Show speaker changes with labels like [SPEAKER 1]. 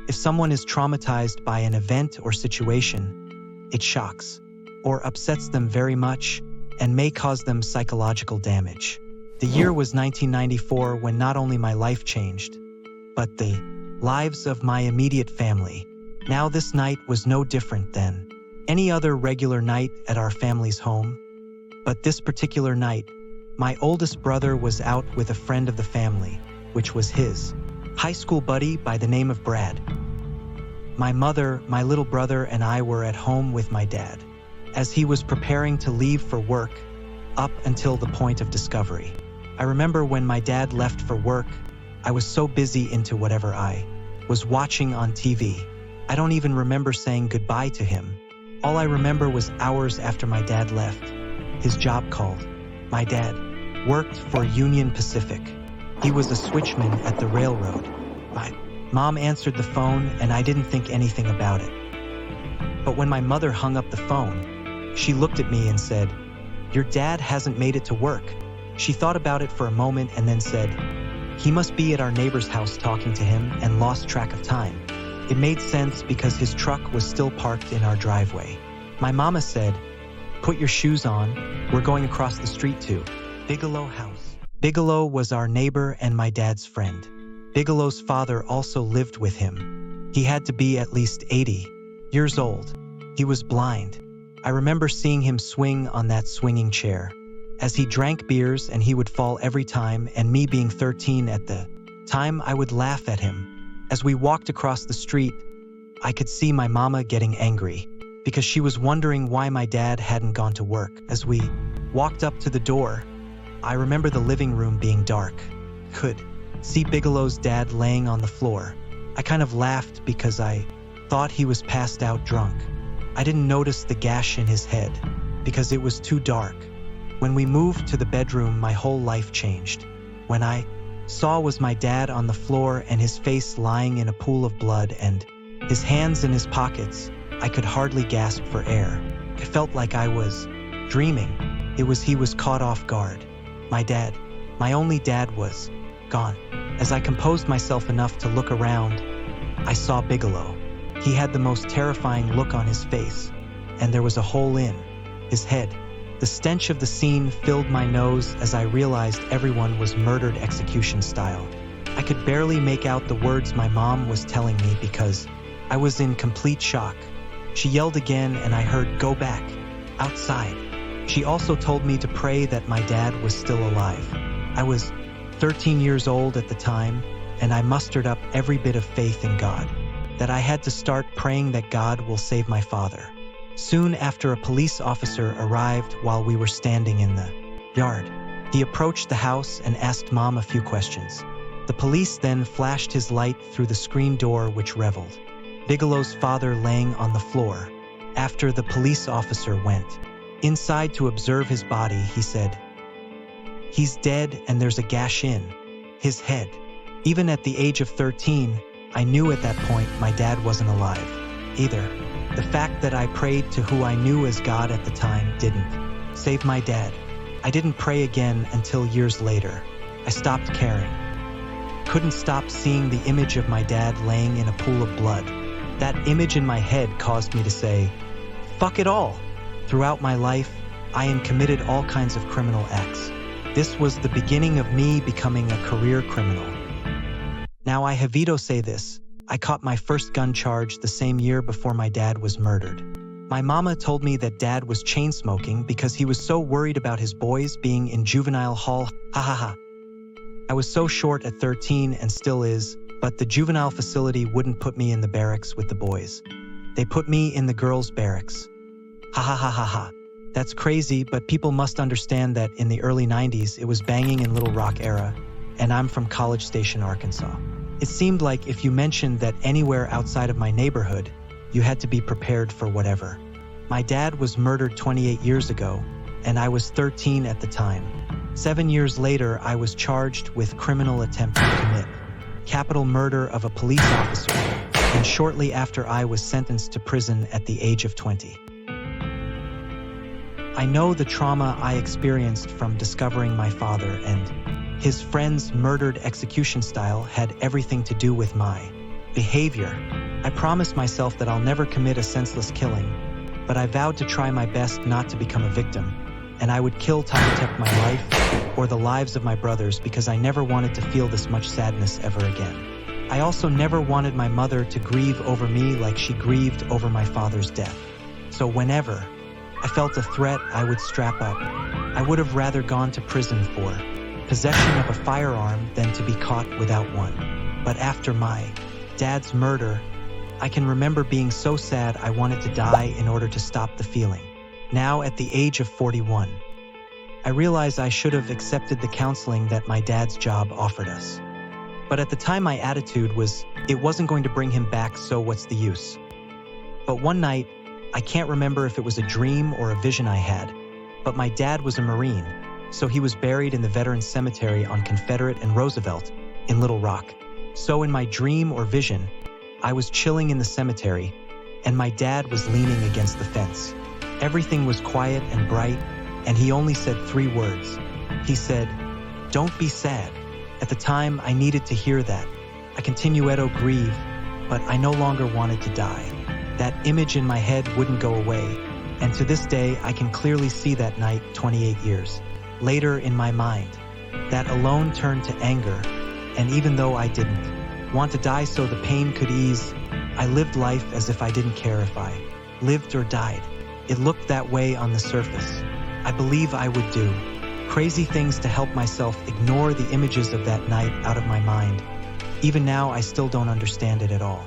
[SPEAKER 1] If someone is traumatized by an event or situation, it shocks or upsets them very much and may cause them psychological damage. The year was 1994 when not only my life changed, but the lives of my immediate family. Now this night was no different than any other regular night at our family's home. But this particular night, my oldest brother was out with a friend of the family, which was his high school buddy by the name of Brad. My mother, my little brother, and I were at home with my dad, as he was preparing to leave for work up until the point of discovery. I remember when my dad left for work, I was so busy into whatever I was watching on TV. I don't even remember saying goodbye to him. All I remember was hours after my dad left, his job called. My dad worked for Union Pacific. He was a switchman at the railroad. My mom answered the phone and I didn't think anything about it. But when my mother hung up the phone, she looked at me and said, "Your dad hasn't made it to work." She thought about it for a moment and then said, "He must be at our neighbor's house talking to him and lost track of time." It made sense because his truck was still parked in our driveway. My mama said, "Put your shoes on, we're going across the street to Bigelow House." Bigelow was our neighbor and my dad's friend. Bigelow's father also lived with him. He had to be at least 80 years old. He was blind. I remember seeing him swing on that swinging chair as he drank beers, and he would fall every time, and me being 13 at the time, I would laugh at him. As we walked across the street, I could see my mama getting angry because she was wondering why my dad hadn't gone to work. As we walked up to the door, I remember the living room being dark. Could see Bigelow's dad laying on the floor. I kind of laughed because I thought he was passed out drunk. I didn't notice the gash in his head because it was too dark. When we moved to the bedroom, my whole life changed. When I saw was my dad on the floor and his face lying in a pool of blood and his hands in his pockets, I could hardly gasp for air. It felt like I was dreaming. He was caught off guard. My dad, my only dad, was gone. As I composed myself enough to look around, I saw Bigelow. He had the most terrifying look on his face, and there was a hole in his head. The stench of the scene filled my nose as I realized everyone was murdered execution style. I could barely make out the words my mom was telling me because I was in complete shock. She yelled again and I heard, "Go back, outside." She also told me to pray that my dad was still alive. I was 13 years old at the time, and I mustered up every bit of faith in God, that I had to start praying that God will save my father. Soon after, a police officer arrived while we were standing in the yard. He approached the house and asked Mom a few questions. The police then flashed his light through the screen door, which revealed Bigelow's father laying on the floor. After the police officer went inside to observe his body, he said, "He's dead and there's a gash in his head." Even at the age of 13, I knew at that point my dad wasn't alive either. The fact that I prayed to who I knew as God at the time didn't save my dad. I didn't pray again until years later. I stopped caring. Couldn't stop seeing the image of my dad laying in a pool of blood. That image in my head caused me to say, "Fuck it all." Throughout my life, I had committed all kinds of criminal acts. This was the beginning of me becoming a career criminal. Now I Javito say this, I caught my first gun charge the same year before my dad was murdered. My mama told me that dad was chain smoking because he was so worried about his boys being in juvenile hall. Ha ha ha. I was so short at 13 and still is, but the juvenile facility wouldn't put me in the barracks with the boys. They put me in the girls' barracks. Ha ha ha ha ha. That's crazy, but people must understand that in the early 90s, it was banging in Little Rock era, and I'm from College Station, Arkansas. It seemed like if you mentioned that anywhere outside of my neighborhood, you had to be prepared for whatever. My dad was murdered 28 years ago, and I was 13 at the time. 7 years later, I was charged with criminal attempt to commit capital murder of a police officer, and shortly after I was sentenced to prison at the age of 20. I know the trauma I experienced from discovering my father and his friend's murdered execution style had everything to do with my behavior. I promised myself that I'll never commit a senseless killing, but I vowed to try my best not to become a victim, and I would kill to protect my life or the lives of my brothers because I never wanted to feel this much sadness ever again. I also never wanted my mother to grieve over me like she grieved over my father's death. So whenever I felt a threat, I would strap up. I would have rather gone to prison for possession of a firearm than to be caught without one. But after my dad's murder, I can remember being so sad I wanted to die in order to stop the feeling. Now, at the age of 41, I realize I should have accepted the counseling that my dad's job offered us. But at the time my attitude was, it wasn't going to bring him back, so what's the use? But one night, I can't remember if it was a dream or a vision I had, but my dad was a Marine, so he was buried in the Veterans Cemetery on Confederate and Roosevelt in Little Rock. So in my dream or vision, I was chilling in the cemetery, and my dad was leaning against the fence. Everything was quiet and bright, and he only said 3 words. He said, "Don't be sad." At the time, I needed to hear that. I continued grieve, but I no longer wanted to die. That image in my head wouldn't go away, and to this day, I can clearly see that night 28 years later in my mind. That alone turned to anger, and even though I didn't want to die so the pain could ease, I lived life as if I didn't care if I lived or died. It looked that way on the surface. I believe I would do crazy things to help myself ignore the images of that night out of my mind. Even now, I still don't understand it at all.